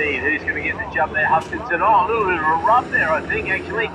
Who's going to get the jump there? Huskinson. Oh, a little bit of a rub there, I think, actually,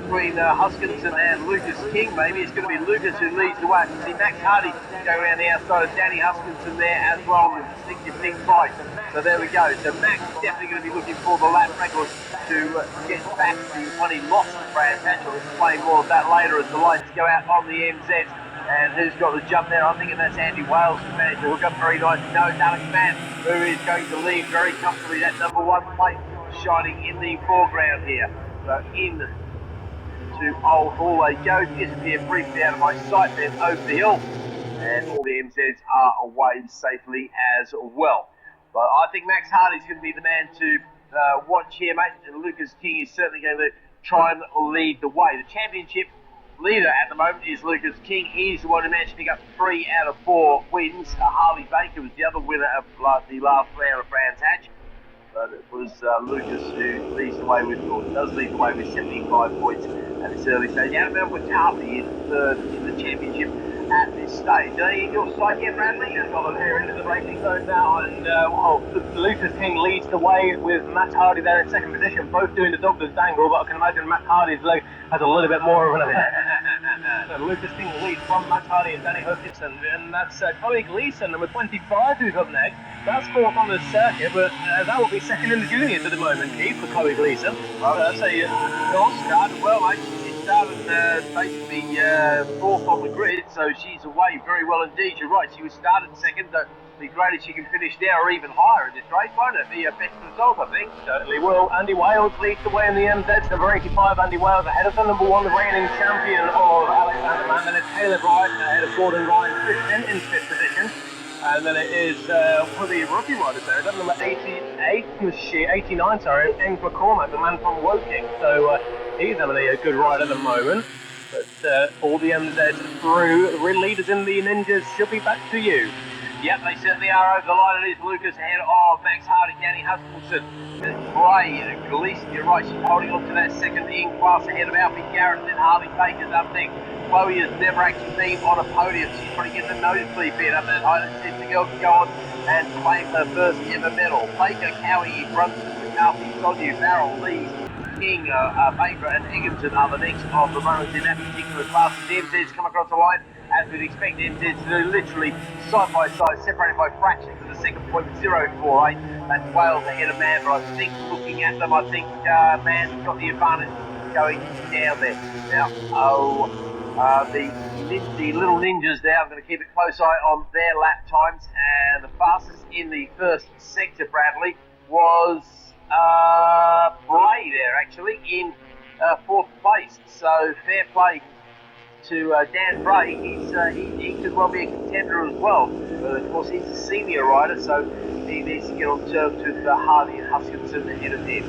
between Huskinson and Lucas King. Maybe it's going to be Lucas who leads the way. See Max Hardy go around the outside of Danny Huskinson there as well with a distinctive big bike. So there we go. So Max is definitely going to be looking for the lap record to get back to when he lost the Brands Hatch. We'll explain more of that later as the lights go out on the MZs. And who's got the jump there? I'm thinking that's Andy Wales who managed to hook up very nicely. No, it's Alex Mann who is going to lead very comfortably. That number 1 plate shining in the foreground here. So in to Old Hall they go. Disappear briefly out of my sight, then over the hill. And all the MZs are away safely as well. But I think Max Hardy's going to be the man to watch here, mate. And Lucas King is certainly going to try and lead the way. The championship leader at the moment is Lucas King. He's the one who managed to pick up 3 out of 4 wins. Harley Baker was the other winner of the last round of Brands Hatch. But it was Lucas who leads the way with, or does lead the way with 75 points at this early stage. Out of Melbourne McCarthy is third in the championship at this stage. Are you in your sight yet, Bradley? Yes, well, we're into the racing zone now, and Lucas King leads the way with Matt Hardy there in second position, both doing the doctor's dangle, but I can imagine Matt Hardy's leg has a little bit more of an effect. So Lucas King leads from Matt Hardy and Danny Hutchinson, and that's Chloe Gleeson, number 25, who's up next. That's fourth on the circuit, but that will be second in the juniors at the moment, Keith, for Chloe Gleeson. Started well, mate. She started basically fourth on the grid, so she's away very well indeed. You're right, she was started second. It'd be great if she can finish there or even higher in this race, won't it? Be a best result, I think. Certainly will. Andy Wales leads the way in the MZs. Number 85, Andy Wales ahead of the number 1, the reigning champion of Alexander Mann. Then it's Caleb Wright ahead of Gordon Ryan in fifth position. And then it is one of the rookie riders there. Is that number 89, sorry, James McCormack, the man from Woking. So he's having a good ride at the moment. But all the MZs through, the leaders in the Ninjas should be back to you. Yep, they certainly are over the line. It is Lucas ahead of Max Hardy, Danny Hutchinson, Bray, Gleeson, you're right, she's holding on to that second in class ahead of Alfie Garrett, and then Harley Baker's up next. Chloe has never actually been on a podium. She's probably getting the nosebleed bit up that high. That says the girl can go on and claim her first ever medal. Baker, Cowie, Brunson, McCarthy, Sonia, Farrell, Lee, King, Baker and Egginton are the next of the runners in that particular class. The MZs come across the line, as we'd expect MZs to do, literally side by side, separated by fractions to the second point with 0.48. That's Wales ahead of Mann, but I think looking at them, I think Mann's got the advantage going down there. Now, the little ninjas there, I'm going to keep a close eye on their lap times, and the fastest in the first sector, Bradley, was Bray there actually in fourth place. So fair play to Dan Bray. He could well be a contender as well. But of course he's a senior rider, so he needs to get on terms with Hardy and Hutchinson ahead of him.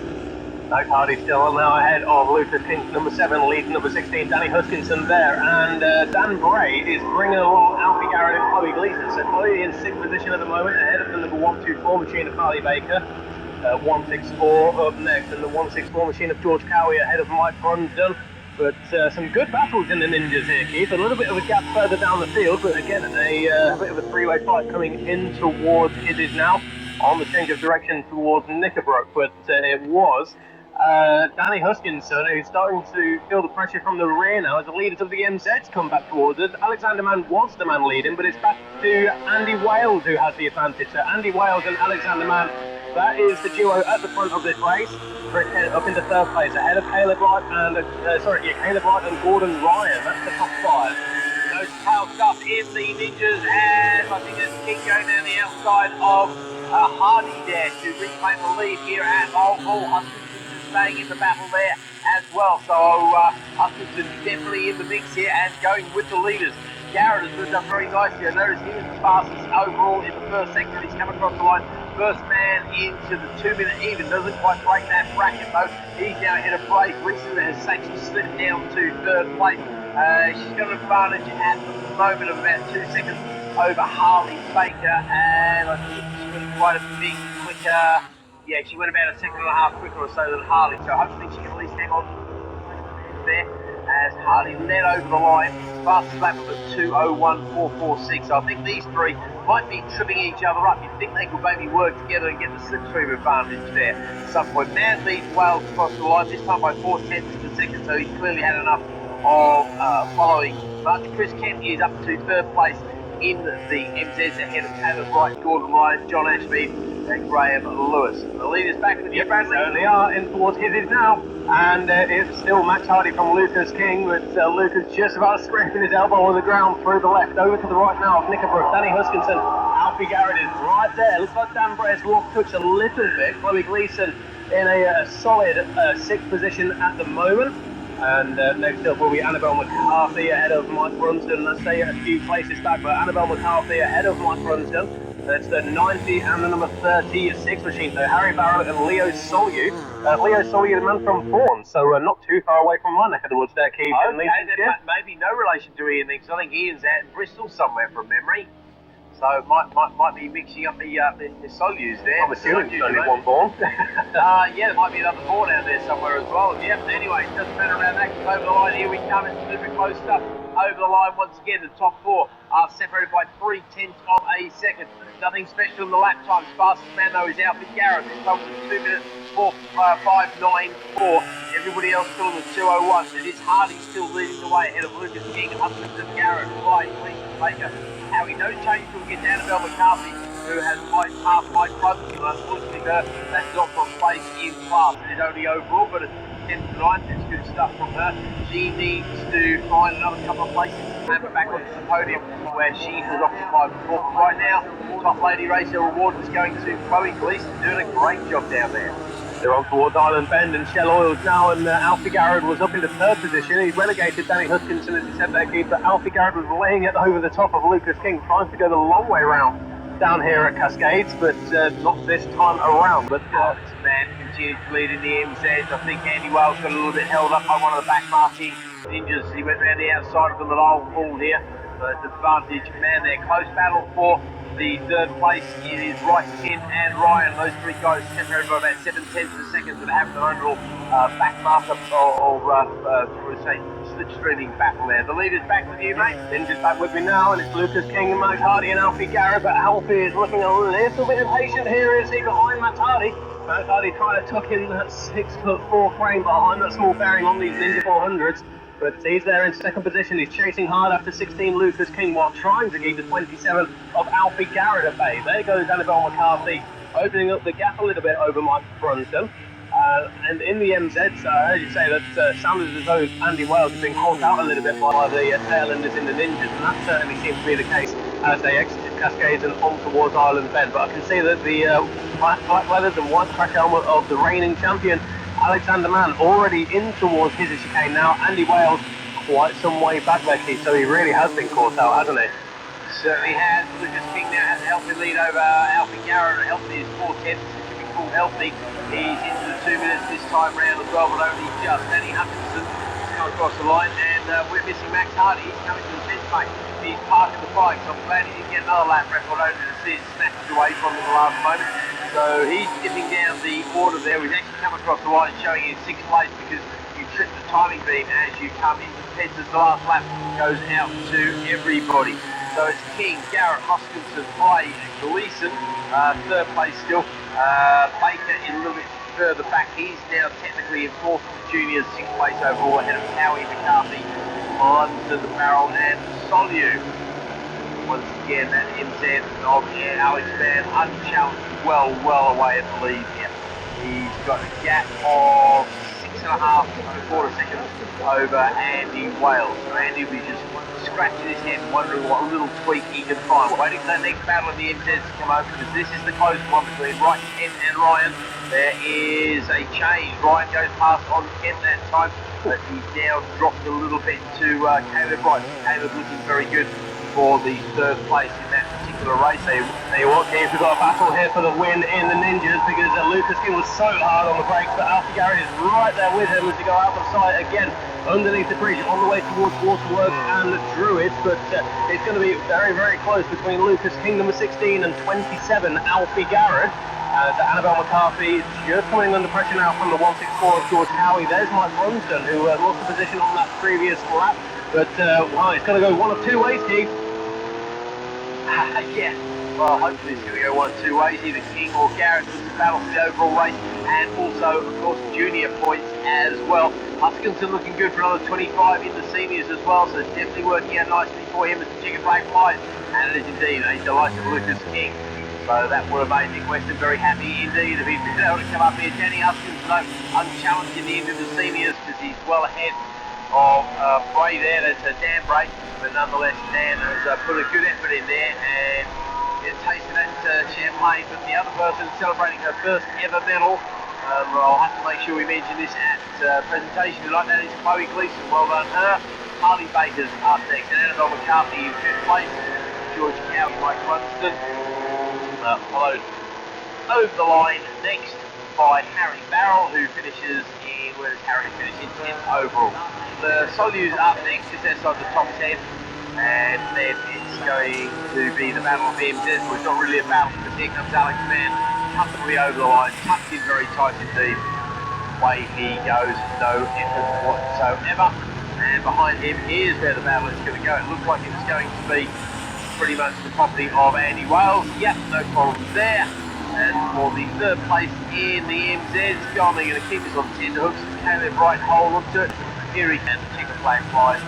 Max Hardy still now ahead of Lucas King, number 7, leads number 16, Danny Hutchinson there, and Dan Bray is bringing along Alfie Garrett and Chloe Gleeson. So Chloe in 6th position at the moment, ahead of the number 124 machine of Harley Baker. 164 up next, and the 164 machine of George Cowie ahead of Mike Brunsdon. But some good battles in the Ninjas here, Keith. A little bit of a gap further down the field, but again, a bit of a three-way fight coming in towards, it is now on the change of direction towards Knickerbrook, but it was Danny Hutchinson who's starting to feel the pressure from the rear now as the leaders of the MZs come back towards us. Alexander Mann was the man leading, but it's back to Andy Wales who has the advantage. So Andy Wales and Alexander Mann, that is the duo at the front of this race, up into third place, ahead of Caleb Wright and Gordon Ryan. That's the top 5. Those tail stuff in the Ninjas, and I think there's King going down the outside of Hardy there to reclaim the lead here at Old Hall. Hutchinson staying in the battle there as well, so Hutchinson definitely in the mix here and going with the leaders. Garrett has moved up very nicely. I noticed he was the fastest overall in the first sector. He's come across the line, first man into the 2-minute even. Doesn't quite break that bracket though. He's now ahead of Blake. Recently has actually slipped down to third place. She's got an advantage at the moment of about 2 seconds over Harley Baker, and I think she went quite a bit quicker. Yeah, she went about a second and a half quicker or so than Harley, so hopefully she can at least hang on there as Hardy led over the line. Fastest lap was at 2:01.446. So I think these three might be tripping each other up. You'd think they could maybe work together and get the slipstream advantage there at some point. Man leads Wales across the line, this time by 4/10 of a second, so he's clearly had enough of following much. Chris Kent is up to third place in the MZs ahead of Taylor Bright, Gordon Ryan, John Ashmead and Graham Lewis. The leaders back with you, Bradley. So they are in towards his now, and it's still Max Hardy from Lucas King, with Lucas just about scraping his elbow on the ground through the left. Over to the right now of Knickerbrook, Danny Huskinson, Alfie Garrett is right there. Looks like Dan Bray's walk touched a little bit. Chloe Gleeson in a solid 6th position at the moment. And next up will be Annabelle McCarthy ahead of Mike Brunston. Let's say a few places back, but Annabelle McCarthy ahead of Mike Brunston. That's the 90 and the number 36 machine. So Harry Barrow and Leo Solyu. Leo Solyu, the man from Vaughan, so not too far away from my neck of the woods there, Keith. Okay, maybe no relation to Ian, because I think Ian's out in Bristol somewhere from memory. So might be mixing up the Solyus there. I'm assuming there's only one Vaughan. Yeah, there might be another Vaughan out there somewhere as well. Yep, anyway, it doesn't matter around that, because over the line here we come. It's a little bit closer. Over the line once again, the top 4 are separated by 3/10 of a second. Nothing special in the lap times. Fastest man though is Alfie Garrett. This comes at 2 minutes 5:94. Everybody else still in the 2:01. It is Hardy still leading the way ahead of Lucas King, Hutchinson, Garrett, White, Baker. Howie, no change till we get to Annabelle McCarthy, who has passed Mike Brunston. Unfortunately, that's not from place in class. It is only overall, but it's 10th to 9th. That's good stuff from her. She needs to find another couple of places to clamber back onto the podium where she has occupied before. Right now, top lady racer award is going to Chloe Gleeson, doing a great job down there. They're on towards Island Bend and Shell Oils now, and Alfie Garrett was up in the 3rd position. He's relegated Danny Huskinson, as he said there, Keith, but Alfie Garrett was laying it over the top of Lucas King, trying to go the long way round down here at Cascades, but not this time around. But Alex Mann continues to lead in the MZs. I think Andy Wales got a little bit held up by one of the back marching ninjas. He went round the outside of them at Old Hall here. But advantage man there. Close battle for the 3rd place. It is Wright, Kent and Ryan. Those 3 guys separated by about 7/10 of a second, but having an overall back marker slipstreaming battle there. The leader's back with you, mate. Ninja's back with me now, and it's Lucas King and Max Hardy and Alfie Garrett, but Alfie is looking a little bit impatient here, is he, behind Max Hardy? Max Hardy trying to tuck in that 6'4" frame behind that small bearing on these Ninja 400s. But he's there in 2nd position. He's chasing hard after 16 Lucas King while trying to keep the 27 of Alfie Garrett at bay. There goes Annabelle McCarthy, opening up the gap a little bit over Mike Brunston. And in the MZs, I heard you say that sounded as though Andy Wales has been caught out a little bit by the tail enders in the Ninjas, and that certainly seems to be the case as they exited Cascades and on towards Island Bend. But I can see that the black leathers and white crash helmet of the reigning champion Alexander Mann already in towards his chicane now. Andy Wales quite some way back there, Keith, so he really has been caught out, hasn't he? Certainly has. Lucas King now has a healthy lead over Alfie Garrett. Healthy is 4/10. Should be called healthy. He's into the 2 minutes this time round as well, but only just. Danny Hutchinson has come across the line, and we're missing Max Hardy. He's coming to the fence, mate. He's parking the bike, so I'm glad he didn't get another lap record over to see it snatched away from him the last moment. So he's dipping down the order there. We've actually come across the line showing in 6th place because you trip the timing beam as you come into the fence as the last lap goes out to everybody. So it's King, Garrett, Huskinson, Bray, Gleeson, 3rd place still. Baker is a little bit further back. He's now technically in 4th juniors, 6th place overall ahead of Howie McCarthy, onto the barrel and Solyu. Once again, that MZ of Alex Mann unchallenged, well away at the lead here. He's got a gap of 6.5 seconds over Andy Wales. So Andy will be just scratching his head, wondering what little tweak he can find. Waiting for that next battle in the MZs to come over, because this is the close one between Wright, Kent and Ryan. There is a change. Ryan goes past on Kent that time, but he's now dropped a little bit to Caleb Wright. Caleb looking very good for the 3rd place in that particular race. There you what, Keith, we've got a battle here for the win in the Ninjas, because Lucas King was so hard on the brakes, but Alfie Garrett is right there with him as they go out of sight again underneath the bridge on the way towards Waterworks and Druids, but it's going to be very close between Lucas King number 16 and 27 Alfie Garrett. Annabelle McCarthy just coming under pressure now from the 164 of George Howie. There's Mike Brunston, who lost the position on that previous lap. But, wow, it's going to go one of 2 ways, Keith. Yeah, Well, hopefully it's going to go one two ways. Either King or Garrett was the battle for the overall race, and also, of course, junior points as well. Huskinson looking good for another 25 in the seniors as well, so definitely working out nicely for him as the chicken flag flies. And it is indeed a delight of Lucas King. So that were amazing. Western very happy indeed if he's been able to come up here. Danny Huskinson, though, unchallenged in the end of the seniors because he's well ahead of Bray there. That's Dan Bray, but nonetheless, Dan has put a good effort in there and tasted that champagne. But the other person celebrating her first ever medal, I'll have to make sure we mention this at presentation tonight. That is Chloe Gleason. Well done her. Harley Baker's up next, and Annabelle McCarthy in fifth place. George Cowie, Mike Lunston. Followed over the line next by Harry Barrell, who finishes in, where does Harry finish? In 10th overall. The Solus up next, just outside the top 10, and then it's going to be the Battle of the MZs, which is not really a battle, because here comes Alex Mann, comfortably over the line, tucked in very tight indeed. Away he goes, no effort whatsoever, and behind him, here's where the battle is going to go. It looked like it was going to be pretty much the property of Andy Wales. Yep, no problems there. And for the third place in the MZs, John, they're going to keep us on tenterhooks. Caleb Wright hold onto it. Here he can, the chicken flag flies.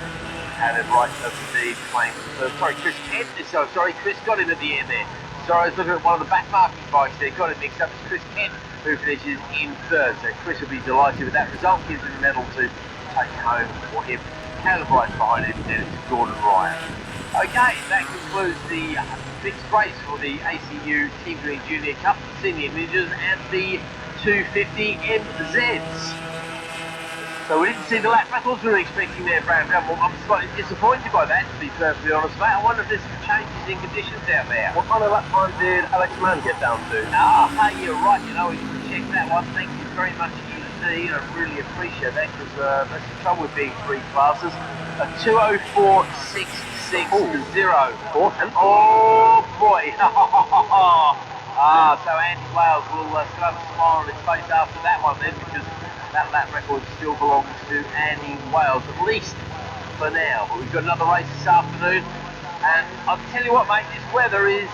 Caleb Wright does indeed claim. Sorry, Chris Kent. Sorry, Chris got in at the end there. Sorry, I was looking at one of the back marking bikes there. Got it mixed up. It's Chris Kent who finishes in third. So Chris will be delighted with that result. Gives him a medal to take home for him. Caleb Wright's behind him, and it's Gordon Ryan. Okay, that concludes the mixed race for the ACU Team Green Junior Cup, the Senior Ninjas and the 250 MZs. So we didn't see the lap battles we were expecting there, Brad. Well, I'm slightly disappointed by that, to be perfectly honest, mate. I wonder if there's some changes in conditions out there. What kind of lap time did Alex Mann get down to? Hey, you're right, you know, we should check that one. Thank you very much indeed. I really appreciate that, because that's the trouble with being three classes. A 2:04.660. Oh boy! So Andy Wales will still have a smile on his face after that one then, because that lap record still belongs to Andy Wales, at least for now. But we've got another race this afternoon, and I'll tell you what, mate, this weather is